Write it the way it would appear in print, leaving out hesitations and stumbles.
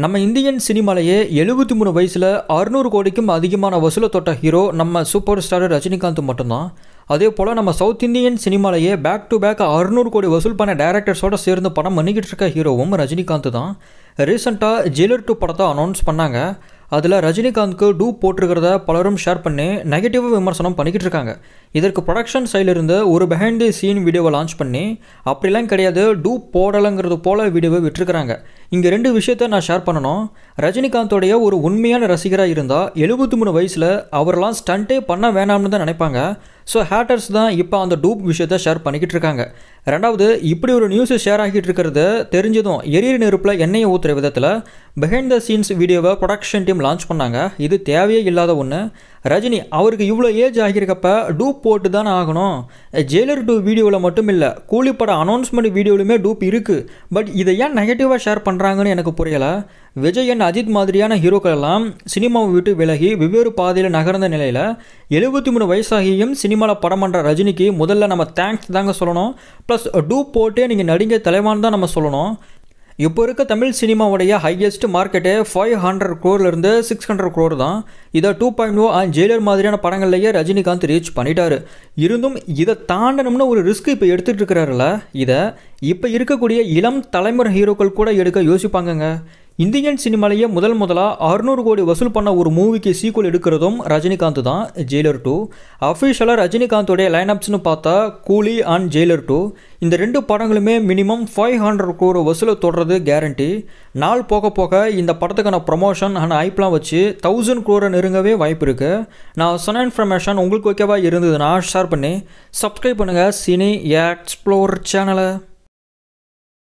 நம்ம இந்தியன் சினிமாலேயே 73 வயசில் 600 கோடிக்கும் அதிகமான வசூலை தொட்ட ஹீரோ நம்ம சூப்பர் ஸ்டார் ரஜினிகாந்த் மட்டும்தான். அதே போல் நம்ம சவுத் இந்தியன் சினிமாலேயே பேக் டு பேக் 600 கோடி வசூல் பண்ண டேரக்டர்ஸோடு சேர்ந்து படம் பண்ணிக்கிட்டு இருக்க ஹீரோவும் ரஜினிகாந்த் தான். ரீசெண்டாக ஜெயிலர் 2 படத்தை அனௌன்ஸ் பண்ணாங்க. அதில் ரஜினிகாந்த்க்கு டூப் போட்டிருக்கிறத பலரும் ஷேர் பண்ணி நெகட்டிவ் விமர்சனம் பண்ணிக்கிட்டு இருக்காங்க. இதற்கு ப்ரொடக்ஷன் சைடிலிருந்து ஒரு பிஹைண்ட் தி சீன் வீடியோவை லான்ச் பண்ணி அப்படிலாம் கிடையாது, டூப் போடலைங்கிறது போல் வீடியோவை விட்டுருக்குறாங்க. இங்கே 2 விஷயத்தை நான் ஷேர் பண்ணணும். ரஜினிகாந்தோடைய ஒரு உண்மையான ரசிகராக இருந்தால் 73 வயசில் அவரெல்லாம் ஸ்டண்ட்டே பண்ண வேணாம்னு தான் நினைப்பாங்க. ஸோ ஹேட்டர்ஸ் தான் இப்போ அந்த டூப் விஷயத்தை ஷேர் பண்ணிக்கிட்டு இருக்காங்க. ரெண்டாவது, இப்படி ஒரு நியூஸ் ஷேர் ஆகிட்டு இருக்கிறது தெரிஞ்சதும் எரியிற நெருப்பில் எண்ணெயை ஊற்றுற விதத்தில் பிஹைண்ட் த சீன்ஸ் வீடியோவை ப்ரொடக்ஷன் டீம் லான்ச் பண்ணாங்க. இது தேவையே இல்லாத ஒன்று. ரஜினி அவருக்கு இவ்வளோ ஏஜ் ஆகியிருக்கப்ப டூப் போட்டு தானே ஆகணும். ஜெயிலர் 2 வீடியோவில் மட்டும் இல்லை, கூலிப்பட அனௌன்ஸ்மெண்ட் வீடியோவிலுமே டூப் இருக்குது. பட் இதை ஏன் நெகட்டிவாக ஷேர் பண்ணுறாங்கன்னு எனக்கு புரியலை. விஜய் அண்ட் அஜித் மாதிரியான ஹீரோக்கள் எல்லாம் சினிமாவை விட்டு விலகி வெவ்வேறு பாதையில் நகர்ந்த நிலையில் 73 வயசாகியும் சினிமாவில் படம் பண்ணுற ரஜினிக்கு முதல்ல நம்ம தேங்க்ஸ் தாங்க சொல்லணும். ப்ளஸ் டூப் போட்டே நீங்கள் நடிங்க தலைவான்னு தான் நம்ம சொல்லணும். இப்போ இருக்க தமிழ் சினிமாவுடைய ஹையஸ்ட் மார்க்கெட்டே 500 crore 600 crore தான். இதை 2.0 அண்ட் ஜெயிலர் மாதிரியான படங்கள்லேயே ரஜினிகாந்த் ரீச் பண்ணிட்டாரு. இருந்தும் இதை தாண்டணும்னு ஒரு ரிஸ்க் இப்போ எடுத்துகிட்டு இருக்கிறாருல, இதை இப்போ இருக்கக்கூடிய இளம் தலைமுறை ஹீரோக்கள் கூட எடுக்க யோசிப்பாங்கங்க. இந்தியன் சினிமாலேயே முதலாக 600 கோடி வசூல் பண்ண ஒரு மூவிக்கு சீக்குவல் எடுக்கிறதும் ரஜினிகாந்த் தான். ஜெயிலர் 2 அஃபிஷியலாக ரஜினிகாந்தோடைய லைனப்ஸ்னு பார்த்தா கூலி அண்ட் ஜெயிலர் 2 இந்த 2 படங்களுமே மினிமம் 500 crore வசூலை தொடர்றது கேரண்டி. நாள் போக போக இந்த படத்துக்கான ப்ரொமோஷன் அண்ட் ஐப்லாம் வச்சு 1000 crore நெருங்கவே வாய்ப்பு இருக்குது. நான் சொன்ன இன்ஃபர்மேஷன் உங்களுக்கு ஓகேவா இருந்ததுன்னா ஷேர் பண்ணி சப்ஸ்கிரைப் பண்ணுங்கள் சினி எக்ஸ்ப்ளோர் சேனலை.